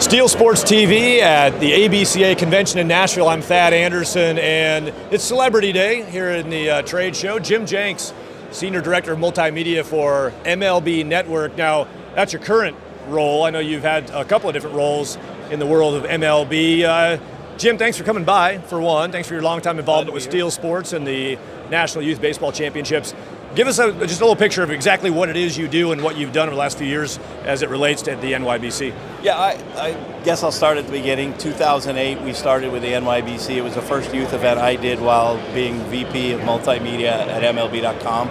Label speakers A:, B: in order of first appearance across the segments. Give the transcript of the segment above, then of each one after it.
A: Steel Sports TV at the ABCA Convention in Nashville. I'm Thad Anderson, and it's Celebrity Day here in the trade show. Jenks, Senior Director of Multimedia for MLB Network. Now, that's your current role. I know you've had a couple of different roles in the world of MLB. Jim, thanks for coming by, for one. Thanks for your long-time involvement with Steel Sports and the National Youth Baseball Championships. Give us just a little picture of exactly what it is you do and what you've done over the last few years as it relates to the NYBC.
B: Yeah, I guess I'll start at the beginning. 2008, we started with the NYBC. It was the first youth event I did while being VP of Multimedia at MLB.com.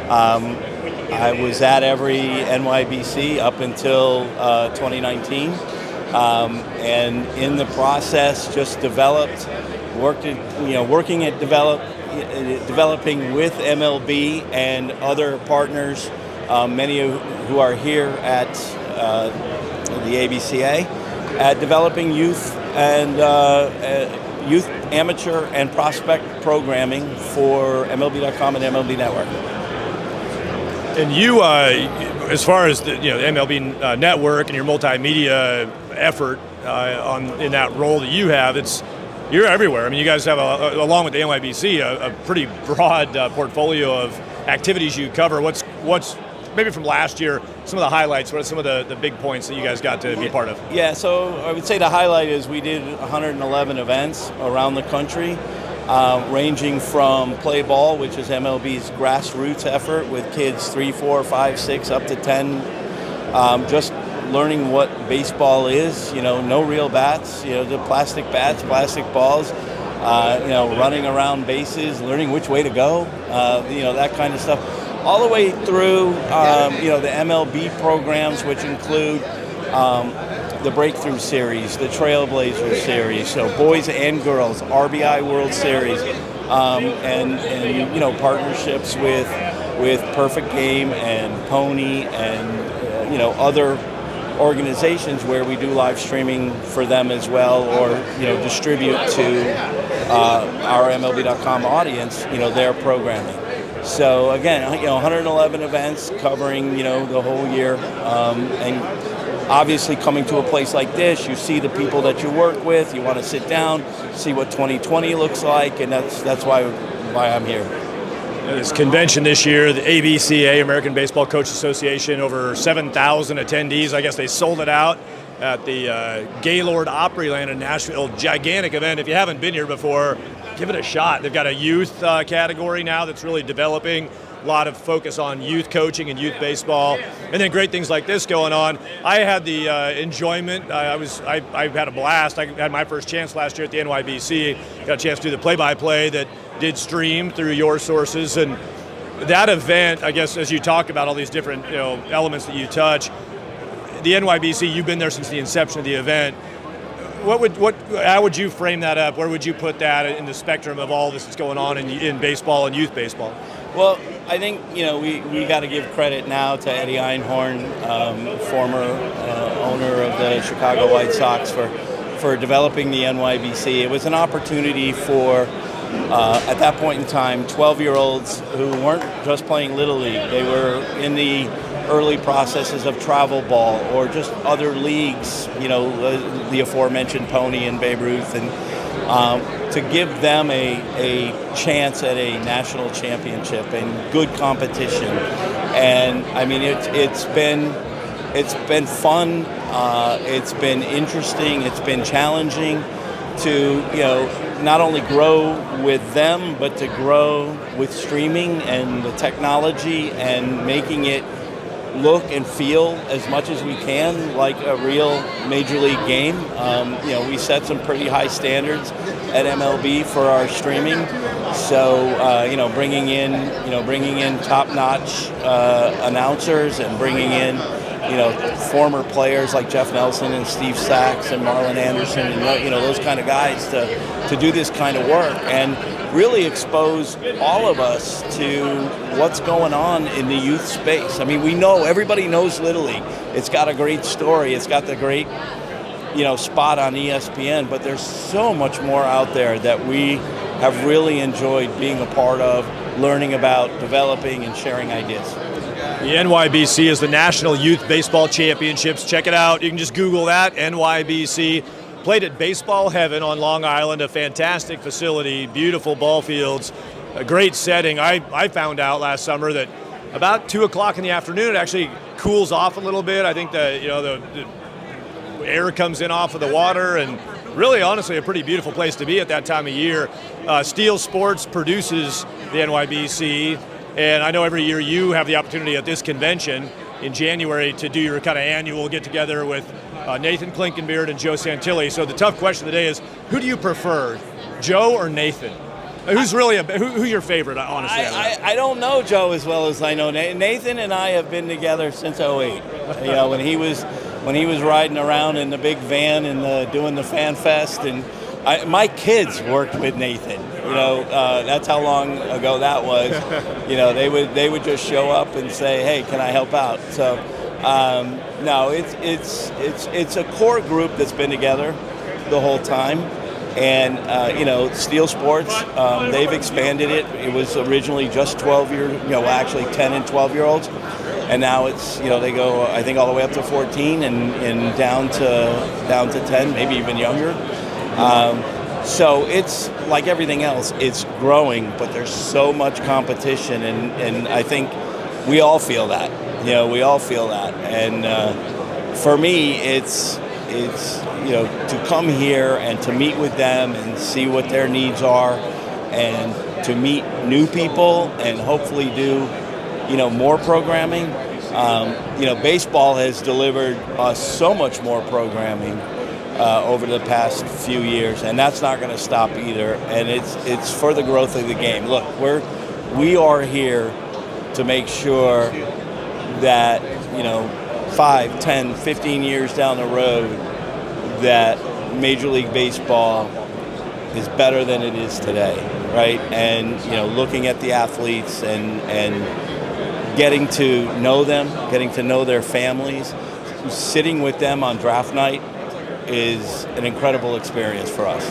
B: I was at every NYBC up until 2019. And in the process, just working at developing with MLB and other partners, many who are here at the ABCA, at developing youth and youth amateur and prospect programming for MLB.com and MLB Network.
A: And you, as far as the MLB Network and your multimedia effort in that role that you have, you're everywhere. I mean, you guys have, along with the NYBC, a pretty broad portfolio of activities you cover. What's maybe from last year, some of the highlights, what are some of the big points that you guys got to be part of?
B: Yeah, so I would say the highlight is we did 111 events around the country, ranging from play ball, which is MLB's grassroots effort with kids 3, 4, 5, 6, up to 10, just learning what baseball is, no real bats, the plastic bats, plastic balls, running around bases, learning which way to go, that kind of stuff. All the way through, the MLB programs, which include the Breakthrough Series, the Trailblazer Series, so boys and girls, RBI World Series, and partnerships with Perfect Game and Pony and, other organizations where we do live streaming for them as well, or distribute to our MLB.com audience their programming. So again, 111 events covering the whole year, and obviously coming to a place like this, you see the people that you work with. You want to sit down, see what 2020 looks like, and that's why I'm here.
A: This convention this year, the ABCA, American Baseball Coaches Association, over 7,000 attendees. I guess they sold it out at the Gaylord Opryland in Nashville. Gigantic event. If you haven't been here before, give it a shot. They've got a youth category now that's really developing. A lot of focus on youth coaching and youth baseball, and then great things like this going on. I had the enjoyment. I had a blast. I had my first chance last year at the NYBC. Got a chance to do the play-by-play that did stream through your sources, and that event, I guess, as you talk about all these different elements that you touch, the NYBC, you've been there since the inception of the event. How would you frame that up? Where would you put that in the spectrum of all this that's going on in baseball and youth baseball?
B: Well, I think we got to give credit now to Eddie Einhorn, former owner of the Chicago White Sox, for developing the NYBC. It was an opportunity for, at that point in time, 12-year-olds who weren't just playing Little League. They were in the early processes of travel ball or just other leagues, the aforementioned Pony and Babe Ruth, and to give them a chance at a national championship and good competition. And I mean, it's been fun. It's been interesting. It's been challenging to not only grow with them, but to grow with streaming and the technology and making it look and feel as much as we can like a real major league game. We set some pretty high standards at MLB for our streaming. So bringing in top-notch announcers and bringing in former players like Jeff Nelson and Steve Sachs and Marlon Anderson and those kind of guys to do this kind of work and really expose all of us to what's going on in the youth space. I mean, everybody knows Little League. It's got a great story. It's got the great spot on ESPN, but there's so much more out there that we have really enjoyed being a part of, learning about, developing, and sharing ideas.
A: The NYBC is the National Youth Baseball Championships. Check it out. You can just Google that, NYBC. Played at Baseball Heaven on Long Island, a fantastic facility, beautiful ball fields, a great setting. I found out last summer that about 2 o'clock in the afternoon it actually cools off a little bit. I think the air comes in off of the water, and really, honestly, a pretty beautiful place to be at that time of year. Steel Sports produces the NYBC, and I know every year you have the opportunity at this convention in January to do your kind of annual get-together with Nathan Klinkenbeard and Joe Santilli. So the tough question of the day is, who do you prefer, Joe or Nathan? Who's your favorite, honestly?
B: I don't know Joe as well as I know Nathan, and I have been together since '08. When he was riding around in the big van and doing the Fan Fest, and my kids worked with Nathan. That's how long ago that was. They would just show up and say, "Hey, can I help out?" So, no, it's a core group that's been together the whole time. And, Steel Sports, they've expanded it. It was originally just 10 and 12-year-olds. And now it's, they go, I think, all the way up to 14 and down to 10, maybe even younger. So it's like everything else, it's growing, but there's so much competition. And I think we all feel that. We all feel that. And for me, it's to come here and to meet with them and see what their needs are, and to meet new people and hopefully do, more programming. Baseball has delivered us so much more programming over the past few years, and that's not going to stop either. And it's for the growth of the game. Look, we are here to make sure that 5, 10, 15 years down the road, that Major League Baseball is better than it is today, right? And looking at the athletes and getting to know them, getting to know their families, sitting with them on draft night is an incredible experience for us.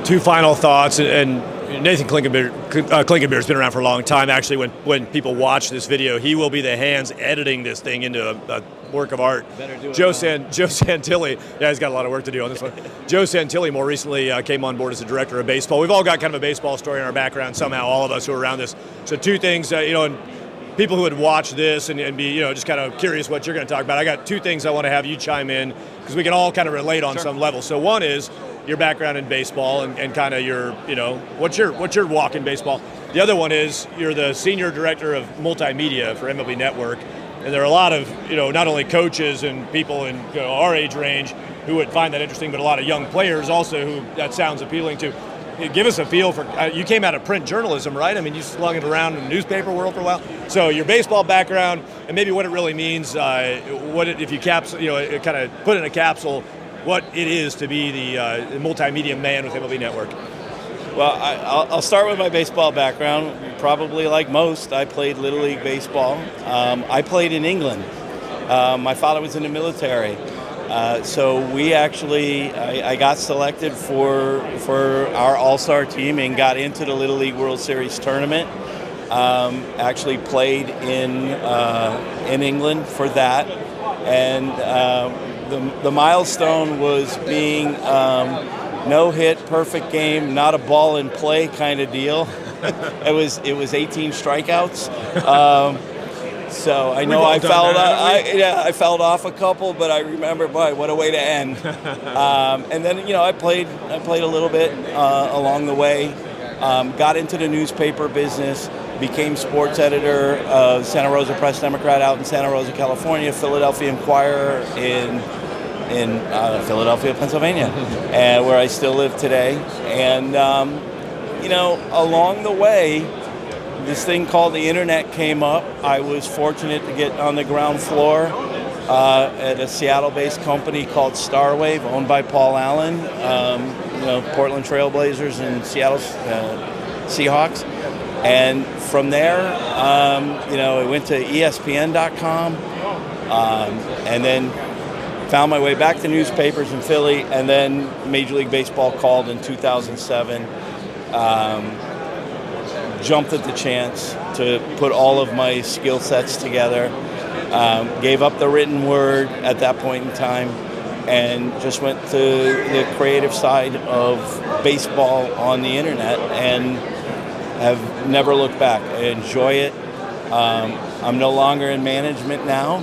A: Two final thoughts, and Nathan Klinkenbeard's been around for a long time. Actually, when people watch this video, he will be the hands editing this thing into a work of art. Joe Santilli, he's got a lot of work to do on this one. Joe Santilli more recently came on board as the director of baseball. We've all got kind of a baseball story in our background somehow, all of us who are around this. So two things, and people who would watch this and be, just kind of curious what you're going to talk about. I got two things I want to have you chime in, because we can all kind of relate on some level. So one is your background in baseball and kind of your, what's your walk in baseball. The other one is you're the senior director of Multimedia for MLB Network, and there are a lot of, not only coaches and people in our age range who would find that interesting, but a lot of young players also who that sounds appealing to. Give us a feel for, you came out of print journalism, right? I mean, you slung it around in the newspaper world for a while. So your baseball background and maybe what it really means, if you kind of put in a capsule, what it is to be the multimedia man with MLB Network.
B: Well, I'll start with my baseball background. Probably like most, I played Little League Baseball. I played in England. My father was in the military. So we actually, I got selected for our all-star team and got into the Little League World Series tournament. Actually played in England for that. And the milestone was being no hit, perfect game, not a ball in play kind of deal. It was 18 strikeouts. So I know I fouled off a couple, but I remember, boy, what a way to end. And then I played a little bit along the way. Got into the newspaper business. Became sports editor of Santa Rosa Press Democrat out in Santa Rosa, California, Philadelphia Inquirer in Philadelphia, Pennsylvania, and where I still live today. And along the way, this thing called the internet came up. I was fortunate to get on the ground floor at a Seattle-based company called Starwave, owned by Paul Allen, Portland Trailblazers and Seattle Seahawks. And from there, I went to ESPN.com, and then found my way back to newspapers in Philly, and then Major League Baseball called in 2007. Jumped at the chance, to put all of my skill sets together. Gave up the written word at that point in time and just went to the creative side of baseball on the internet and have never looked back. I enjoy it. I'm no longer in management now.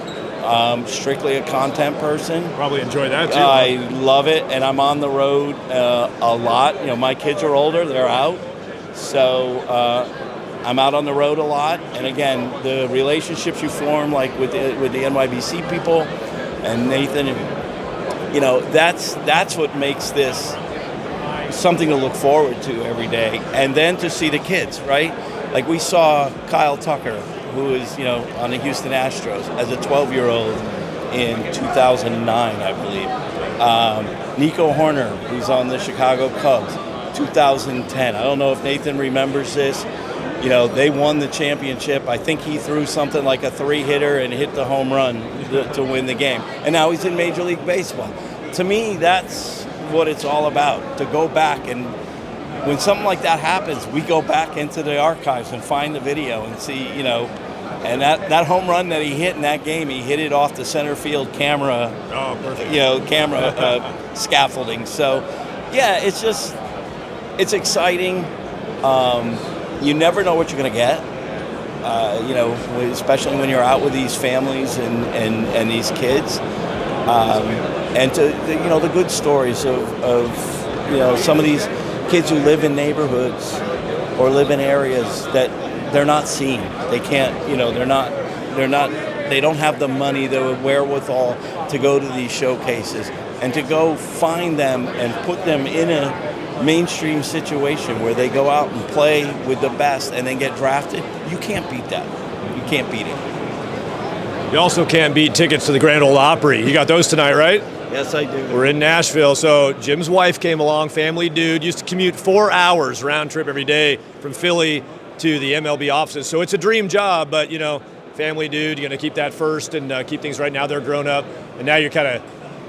B: Strictly a content person.
A: Probably enjoy that too.
B: I love it, and I'm on the road a lot. You know, my kids are older; they're out, so I'm out on the road a lot. And again, the relationships you form, like with the NYBC people and Nathan, you know, that's what makes this something to look forward to every day. And then to see the kids, right? Like we saw Kyle Tucker, who is, you know, on the Houston Astros as a 12-year-old in 2009, I believe. Nico Horner, who's on the Chicago Cubs, 2010. I don't know if Nathan remembers this. You know, they won the championship. I think he threw something like a 3-hitter and hit the home run to win the game. And now he's in Major League Baseball. To me, that's what it's all about, to go back. And when something like that happens, we go back into the archives and find the video and see, you know, and that home run that he hit in that game, he hit it off the center field camera,
A: perfect.
B: You know, camera scaffolding. So, yeah, it's exciting. You never know what you're going to get, you know, especially when you're out with these families and these kids. And to, you know, the good stories of, you know, some of these kids who live in neighborhoods or live in areas that they're not seen. They can't, you know, they don't have the money, the wherewithal to go to these showcases and to go find them and put them in a mainstream situation where they go out and play with the best and then get drafted. You can't beat that. You can't beat it.
A: You also can't beat tickets to the Grand Ole Opry. You got those tonight, right?
B: Yes, I do.
A: We're in Nashville, so Jim's wife came along, family dude, used to commute 4 hours round trip every day from Philly to the MLB offices. So it's a dream job, but, you know, family dude, you're going to keep that first and keep things right. Now they're grown up, and now you're kind of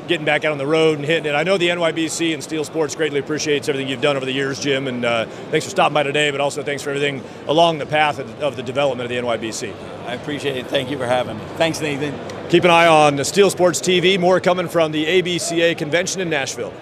A: getting back out on the road and hitting it. I know the NYBC and Steel Sports greatly appreciates everything you've done over the years, Jim, and thanks for stopping by today, but also thanks for everything along the path of the development of the NYBC.
B: I appreciate it. Thank you for having me. Thanks, Nathan.
A: Keep an eye on Steel Sports TV. More coming from the ABCA Convention in Nashville.